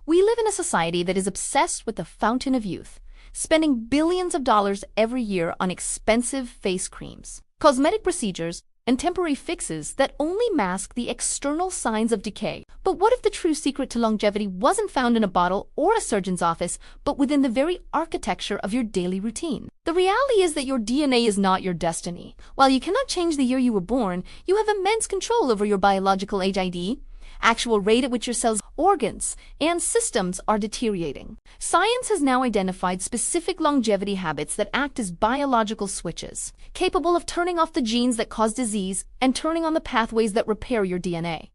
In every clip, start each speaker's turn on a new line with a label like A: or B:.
A: We live in a society that is obsessed with the fountain of youth, spending billions of dollars every year on expensive face creams, cosmetic procedures, and temporary fixes that only mask the external signs of decay. But what if the true secret to longevity wasn't found in a bottle or a surgeon's office, but within the very architecture of your daily routine? The reality is that your DNA is not your destiny. While you cannot change the year you were born, you have immense control over your biological age ID, actual rate at which your cells, organs, and systems are deteriorating. Science has now identified specific longevity habits that act as biological switches, capable of turning off the genes that cause disease and turning on the pathways that repair your DNA.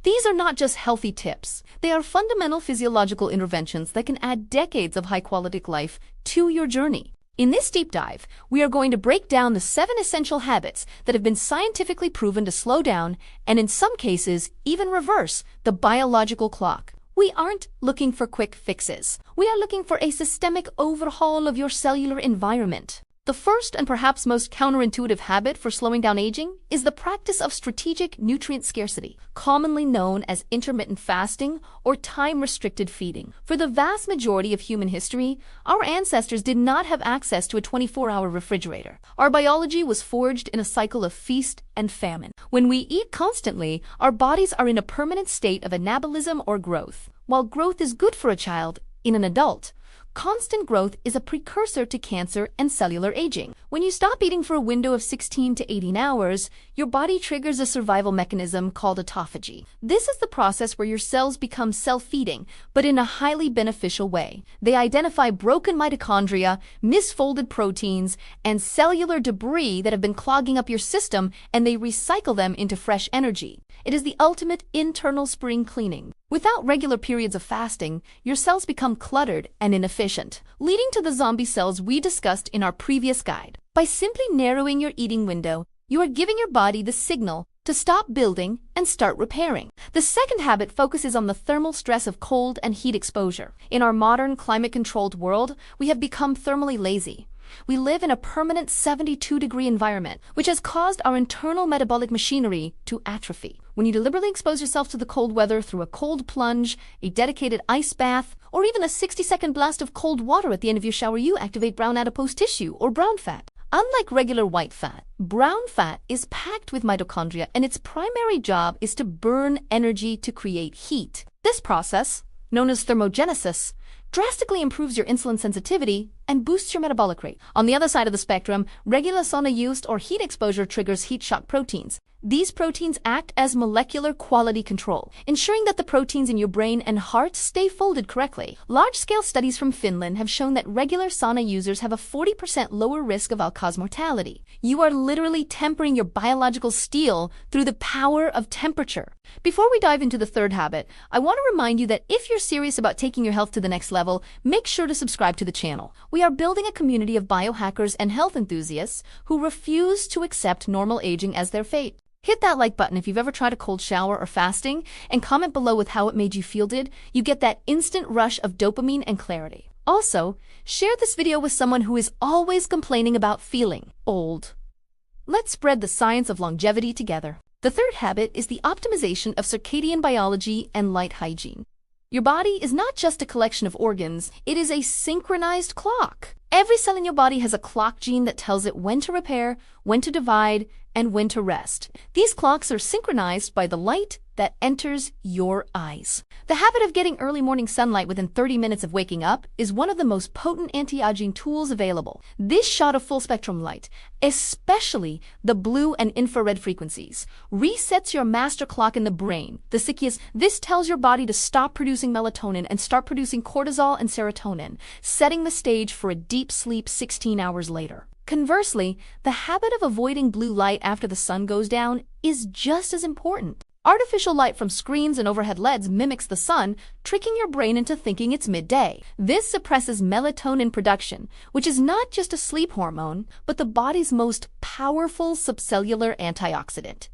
A: These are not just healthy tips. They are fundamental physiological interventions that can add decades of high-quality life to your journey. In this deep dive, we are going to break down the 7 essential habits that have been scientifically proven to slow down and, in some cases, even reverse the biological clock. We aren't looking for quick fixes. We are looking for a systemic overhaul of your cellular environment. The first and perhaps most counterintuitive habit for slowing down aging is the practice of strategic nutrient scarcity, commonly known as intermittent fasting or time-restricted feeding. For the vast majority of human history, our ancestors did not have access to a 24-hour refrigerator. Our biology was forged in a cycle of feast and famine. When we eat constantly, our bodies are in a permanent state of anabolism or growth. While growth is good for a child, in an adult, constant growth is a precursor to cancer and cellular aging. When you stop eating for a window of 16 to 18 hours, your body triggers a survival mechanism called autophagy. This is the process where your cells become self-feeding, but in a highly beneficial way. They identify broken mitochondria, misfolded proteins, and cellular debris that have been clogging up your system, and they recycle them into fresh energy. It is the ultimate internal spring cleaning. Without regular periods of fasting, your cells become cluttered and inefficient, leading to the zombie cells we discussed in our previous guide. By simply narrowing your eating window, you are giving your body the signal to stop building and start repairing. The second habit focuses on the thermal stress of cold and heat exposure. In our modern climate-controlled world, we have become thermally lazy. We live in a permanent 72-degree environment, which has caused our internal metabolic machinery to atrophy. When you deliberately expose yourself to the cold weather through a cold plunge, a dedicated ice bath, or even a 60-second blast of cold water at the end of your shower, you activate brown adipose tissue or brown fat. Unlike regular white fat, brown fat is packed with mitochondria, and its primary job is to burn energy to create heat. This process, known as thermogenesis, drastically improves your insulin sensitivity and boosts your metabolic rate. On the other side of the spectrum, regular sauna use or heat exposure triggers heat shock proteins. These proteins act as molecular quality control, ensuring that the proteins in your brain and heart stay folded correctly. Large-scale studies from Finland have shown that regular sauna users have a 40% lower risk of all-cause mortality. You are literally tempering your biological steel through the power of temperature. Before we dive into the third habit, I want to remind you that if you're serious about taking your health to the next level, make sure to subscribe to the channel. We are building a community of biohackers and health enthusiasts who refuse to accept normal aging as their fate. Hit that like button if you've ever tried a cold shower or fasting, and comment below with how it made you feel. You get that instant rush of dopamine and clarity. Also, share this video with someone who is always complaining about feeling old. Let's spread the science of longevity together. The third habit is the optimization of circadian biology and light hygiene. Your body is not just a collection of organs, it is a synchronized clock. Every cell in your body has a clock gene that tells it when to repair, when to divide, and when to rest. These clocks are synchronized by the light that enters your eyes. The habit of getting early morning sunlight within 30 minutes of waking up is one of the most potent anti-aging tools available. This shot of full-spectrum light, especially the blue and infrared frequencies, resets your master clock in the brain, the circadian. This tells your body to stop producing melatonin and start producing cortisol and serotonin, setting the stage for a deep sleep 16 hours later. Conversely, the habit of avoiding blue light after the sun goes down is just as important. Artificial light from screens and overhead LEDs mimics the sun, tricking your brain into thinking it's midday. This suppresses melatonin production, which is not just a sleep hormone, but the body's most powerful subcellular antioxidant.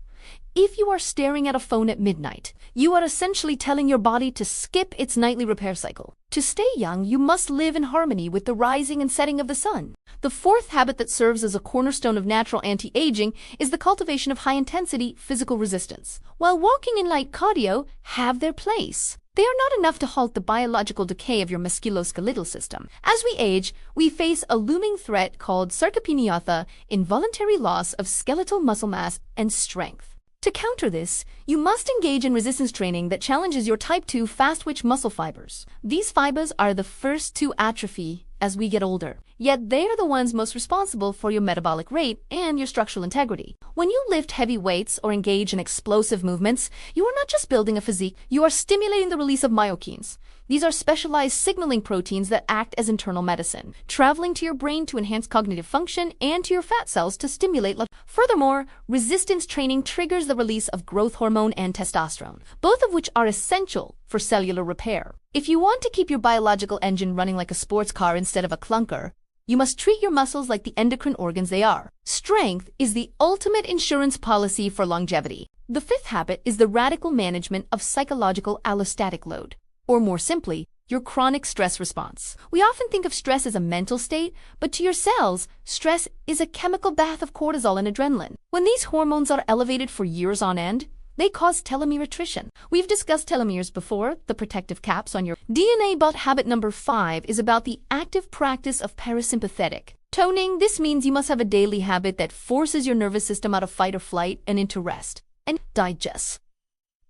A: If you are staring at a phone at midnight, you are essentially telling your body to skip its nightly repair cycle. To stay young, you must live in harmony with the rising and setting of the sun. The fourth habit that serves as a cornerstone of natural anti-aging is the cultivation of high-intensity physical resistance. While walking and light cardio have their place, They are not enough to halt the biological decay of your musculoskeletal system. As we age, we face a looming threat called sarcopenia, involuntary loss of skeletal muscle mass and strength. To counter this, you must engage in resistance training that challenges your type 2 fast-twitch muscle fibers. These fibers are the first to atrophy as we get older, yet they are the ones most responsible for your metabolic rate and your structural integrity. When you lift heavy weights or engage in explosive movements, you are not just building a physique, you are stimulating the release of myokines. These are specialized signaling proteins that act as internal medicine, traveling to your brain to enhance cognitive function and to your fat cells to stimulate life. Furthermore, resistance training triggers the release of growth hormone and testosterone, both of which are essential for cellular repair. If you want to keep your biological engine running like a sports car instead of a clunker, you must treat your muscles like the endocrine organs they are. Strength is the ultimate insurance policy for longevity. The fifth habit is the radical management of psychological allostatic load, or more simply, your chronic stress response. We often think of stress as a mental state, but to your cells, stress is a chemical bath of cortisol and adrenaline. When these hormones are elevated for years on end, they cause telomere attrition. We've discussed telomeres before, the protective caps on your DNA, but habit number 5 is about the active practice of parasympathetic toning. This means you must have a daily habit that forces your nervous system out of fight or flight and into rest and digest.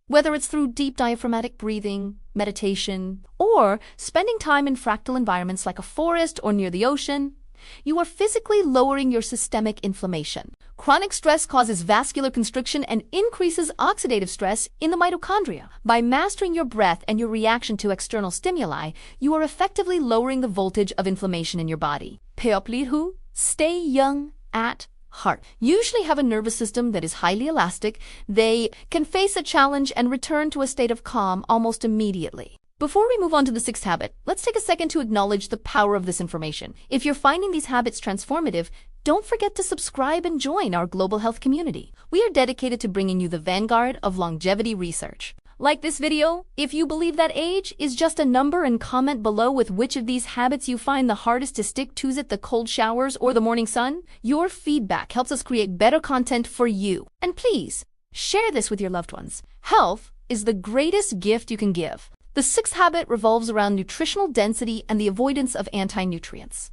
A: Whether it's through deep diaphragmatic breathing, meditation, or spending time in fractal environments like a forest or near the ocean, you are physically lowering your systemic inflammation. Chronic stress causes vascular constriction and increases oxidative stress in the mitochondria. By mastering your breath and your reaction to external stimuli, you are effectively lowering the voltage of inflammation in your body. Peoplihu, stay young at heart. Usually have a nervous system that is highly elastic. They can face a challenge and return to a state of calm almost immediately. Before we move on to the sixth habit, let's take a second to acknowledge the power of this information. If you're finding these habits transformative, don't forget to subscribe and join our global health community. We are dedicated to bringing you the vanguard of longevity research. Like this video if you believe that age is just a number, and comment below with which of these habits you find the hardest to stick to. Is it the cold showers or the morning sun? Your feedback helps us create better content for you. And please, share this with your loved ones. Health is the greatest gift you can give. The sixth habit revolves around nutritional density and the avoidance of anti-nutrients.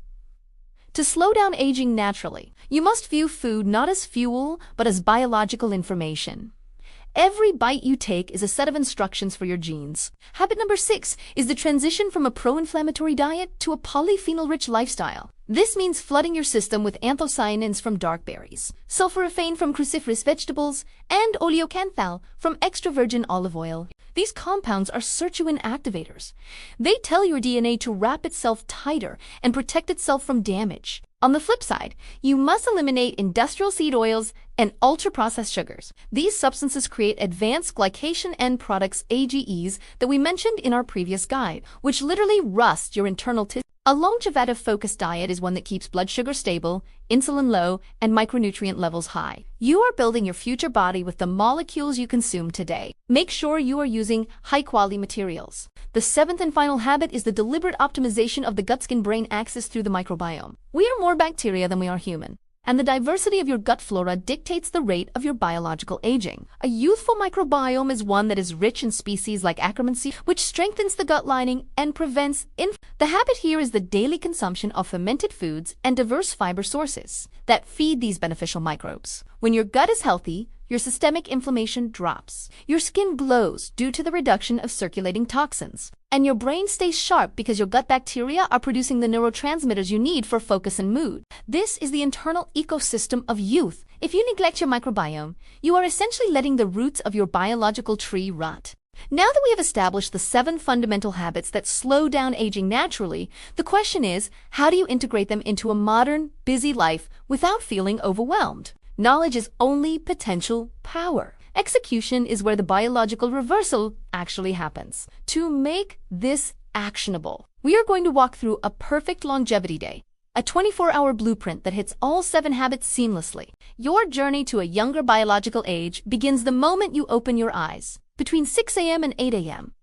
A: To slow down aging naturally, you must view food not as fuel, but as biological information. Every bite you take is a set of instructions for your genes. Habit number 6 is the transition from a pro-inflammatory diet to a polyphenol-rich lifestyle. This means flooding your system with anthocyanins from dark berries, sulforaphane from cruciferous vegetables, and oleocanthal from extra virgin olive oil. These compounds are sirtuin activators. They tell your DNA to wrap itself tighter and protect itself from damage. On the flip side, you must eliminate industrial seed oils and ultra-processed sugars. These substances create advanced glycation end products, AGEs, that we mentioned in our previous guide, which literally rust your internal tissues. A longevity-focused diet is one that keeps blood sugar stable, insulin low, and micronutrient levels high. You are building your future body with the molecules you consume today. Make sure you are using high-quality materials. The seventh and final habit is the deliberate optimization of the gut-skin-brain axis through the microbiome. We are more bacteria than we are human, and the diversity of your gut flora dictates the rate of your biological aging. A youthful microbiome is one that is rich in species like Akkermansia, which strengthens the gut lining and prevents The habit here is the daily consumption of fermented foods and diverse fiber sources that feed these beneficial microbes. When your gut is healthy, your systemic inflammation drops. Your skin glows due to the reduction of circulating toxins. And your brain stays sharp because your gut bacteria are producing the neurotransmitters you need for focus and mood. This is the internal ecosystem of youth. If you neglect your microbiome, you are essentially letting the roots of your biological tree rot. Now that we have established the 7 fundamental habits that slow down aging naturally, the question is, how do you integrate them into a modern, busy life without feeling overwhelmed? Knowledge is only potential power. Execution is where the biological reversal actually happens. To make this actionable, we are going to walk through a perfect longevity day, a 24-hour blueprint that hits all 7 habits seamlessly. Your journey to a younger biological age begins the moment you open your eyes, between 6 a.m. and 8 a.m.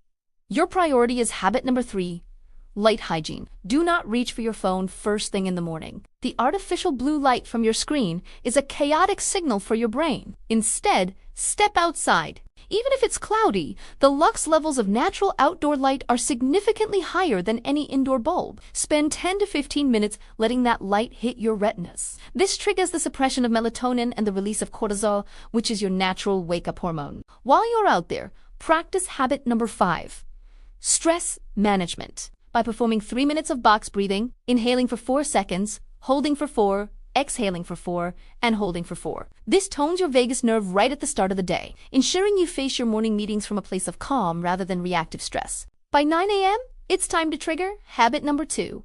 A: Your priority is habit number 3, light hygiene. Do not reach for your phone first thing in the morning. The artificial blue light from your screen is a chaotic signal for your brain. Instead, step outside. Even if it's cloudy, the lux levels of natural outdoor light are significantly higher than any indoor bulb. Spend 10 to 15 minutes letting that light hit your retinas. This triggers the suppression of melatonin and the release of cortisol, which is your natural wake-up hormone. While you're out there, practice habit number 5. Stress management. By performing 3 minutes of box breathing, inhaling for 4 seconds, holding for 4, exhaling for 4, and holding for 4. This tones your vagus nerve right at the start of the day, ensuring you face your morning meetings from a place of calm rather than reactive stress. By 9 a.m., it's time to trigger habit number 2.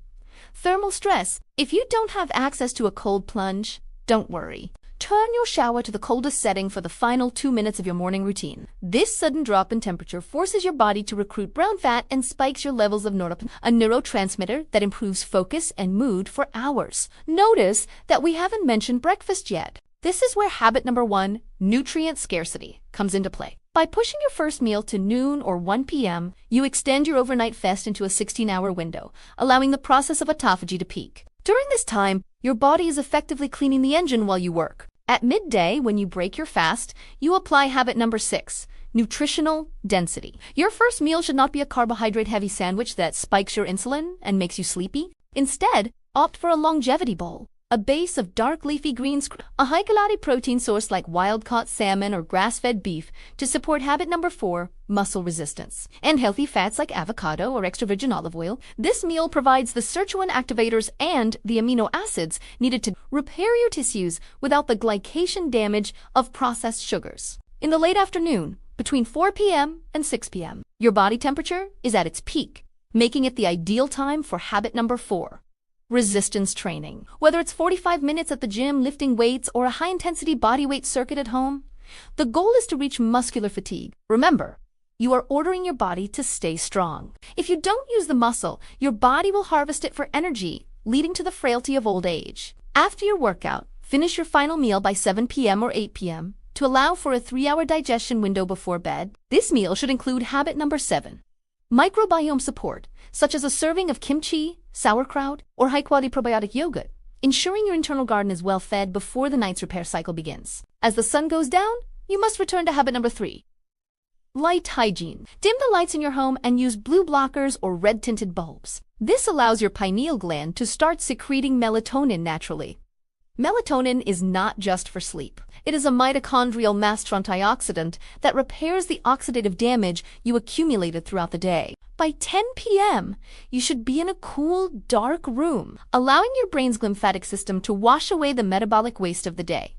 A: Thermal stress. If you don't have access to a cold plunge, don't worry. Turn your shower to the coldest setting for the final 2 minutes of your morning routine. This sudden drop in temperature forces your body to recruit brown fat and spikes your levels of norepinephrine, a neurotransmitter that improves focus and mood for hours. Notice that we haven't mentioned breakfast yet. This is where habit number 1, nutrient scarcity, comes into play. By pushing your first meal to noon or 1 p.m., you extend your overnight fast into a 16-hour window, allowing the process of autophagy to peak. During this time, your body is effectively cleaning the engine while you work. At midday, when you break your fast, you apply habit number 6, nutritional density. Your first meal should not be a carbohydrate-heavy sandwich that spikes your insulin and makes you sleepy. Instead, opt for a longevity bowl, a base of dark leafy greens, a high-calorie protein source like wild-caught salmon or grass-fed beef to support habit number 4, muscle resistance, and healthy fats like avocado or extra virgin olive oil. This meal provides the sirtuin activators and the amino acids needed to repair your tissues without the glycation damage of processed sugars. In the late afternoon, between 4 p.m. and 6 p.m., your body temperature is at its peak, making it the ideal time for habit number 4. Resistance training. Whether it's 45 minutes at the gym lifting weights or a high-intensity bodyweight circuit at home, the goal is to reach muscular fatigue. Remember, you are ordering your body to stay strong. If you don't use the muscle, your body will harvest it for energy, leading to the frailty of old age. After your workout, finish your final meal by 7 p.m. or 8 p.m. to allow for a 3-hour digestion window before bed. This meal should include habit number 7. Microbiome support, such as a serving of kimchi, sauerkraut, or high-quality probiotic yogurt, ensuring your internal garden is well fed before the night's repair cycle begins. As the sun goes down, you must return to habit number 3. Light hygiene. Dim the lights in your home and use blue blockers or red-tinted bulbs. This allows your pineal gland to start secreting melatonin naturally. Melatonin is not just for sleep. It is a mitochondrial mast antioxidant that repairs the oxidative damage you accumulated throughout the day. By 10 p.m., you should be in a cool, dark room, allowing your brain's lymphatic system to wash away the metabolic waste of the day.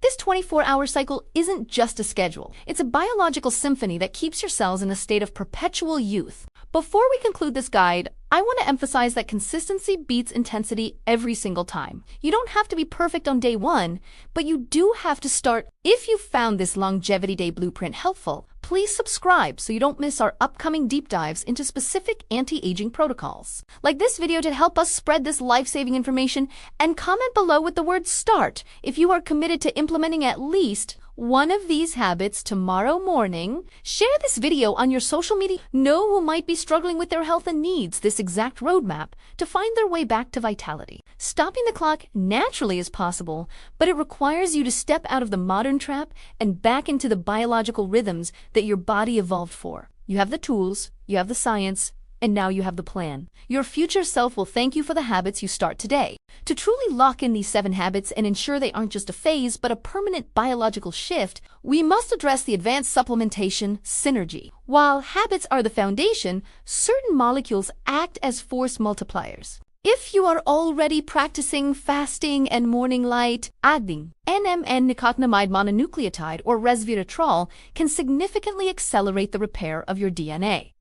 A: This 24-hour cycle isn't just a schedule. It's a biological symphony that keeps your cells in a state of perpetual youth. Before we conclude this guide, I want to emphasize that consistency beats intensity every single time. You don't have to be perfect on day 1, but you do have to start. If you found this Longevity Day Blueprint helpful, please subscribe so you don't miss our upcoming deep dives into specific anti-aging protocols. Like this video to help us spread this life-saving information, and comment below with the word START if you are committed to implementing at least one of these habits tomorrow morning. Share this video on your social media. Know who might be struggling with their health and needs this exact roadmap to find their way back to vitality. Stopping the clock naturally is possible, but it requires you to step out of the modern trap and back into the biological rhythms that your body evolved for. You have the tools, you have the science, and now you have the plan. Your future self will thank you for the habits you start today. To truly lock in these 7 habits and ensure they aren't just a phase but a permanent biological shift, we must address the advanced supplementation synergy. While habits are the foundation, certain molecules act as force multipliers. If you are already practicing fasting and morning light, adding NMN-nicotinamide mononucleotide or resveratrol can significantly accelerate the repair of your DNA.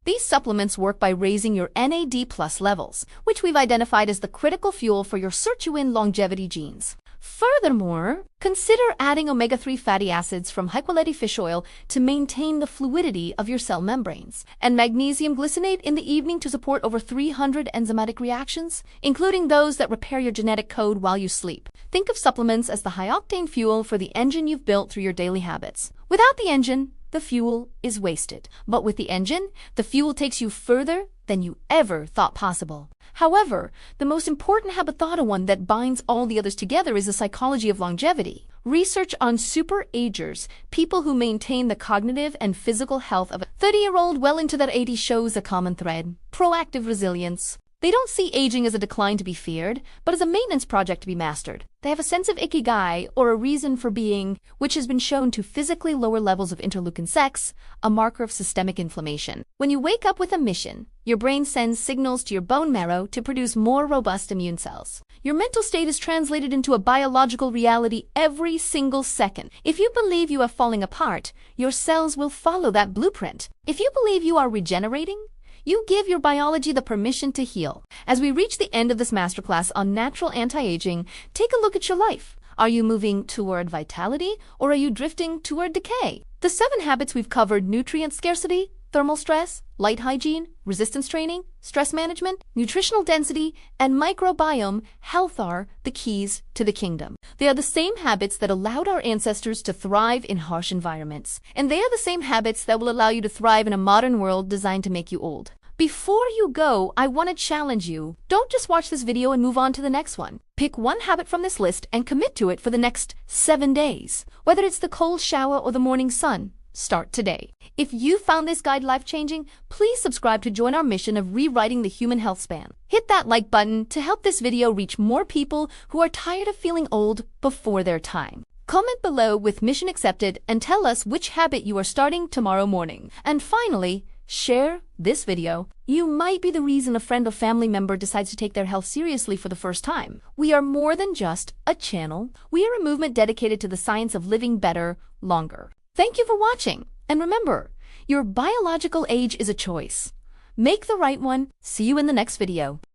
A: These supplements work by raising your NAD+ levels, which we've identified as the critical fuel for your sirtuin longevity genes. Furthermore, consider adding omega-3 fatty acids from high-quality fish oil to maintain the fluidity of your cell membranes, and magnesium glycinate in the evening to support over 300 enzymatic reactions, including those that repair your genetic code while you sleep. Think of supplements as the high-octane fuel for the engine you've built through your daily habits. Without the engine, the fuel is wasted. But with the engine, the fuel takes you further than you ever thought possible. However, the most important habit one that binds all the others together is the psychology of longevity. Research on super-agers, people who maintain the cognitive and physical health of a 30-year-old well into their 80s, shows a common thread: proactive resilience. They don't see aging as a decline to be feared, but as a maintenance project to be mastered. They have a sense of ikigai, or a reason for being, which has been shown to physically lower levels of interleukin-6, a marker of systemic inflammation. When you wake up with a mission, your brain sends signals to your bone marrow to produce more robust immune cells. Your mental state is translated into a biological reality every single second. If you believe you are falling apart, your cells will follow that blueprint. If you believe you are regenerating, you give your biology the permission to heal. As we reach the end of this masterclass on natural anti-aging, take a look at your life. Are you moving toward vitality, or are you drifting toward decay? The 7 habits we've covered: nutrient scarcity, thermal stress, light hygiene, resistance training, stress management, nutritional density, and microbiome health are the keys to the kingdom. They are the same habits that allowed our ancestors to thrive in harsh environments. And they are the same habits that will allow you to thrive in a modern world designed to make you old. Before you go, I want to challenge you. Don't just watch this video and move on to the next one. Pick one habit from this list and commit to it for the next 7 days. Whether it's the cold shower or the morning sun, start today. If you found this guide life-changing, please subscribe to join our mission of rewriting the human health span. Hit that like button to help this video reach more people who are tired of feeling old before their time. Comment below with mission accepted and tell us which habit you are starting tomorrow morning. And finally, share this video. You might be the reason a friend or family member decides to take their health seriously for the first time. We are more than just a channel. We are a movement dedicated to the science of living better, longer. Thank you for watching. And remember, your biological age is a choice. Make the right one. See you in the next video.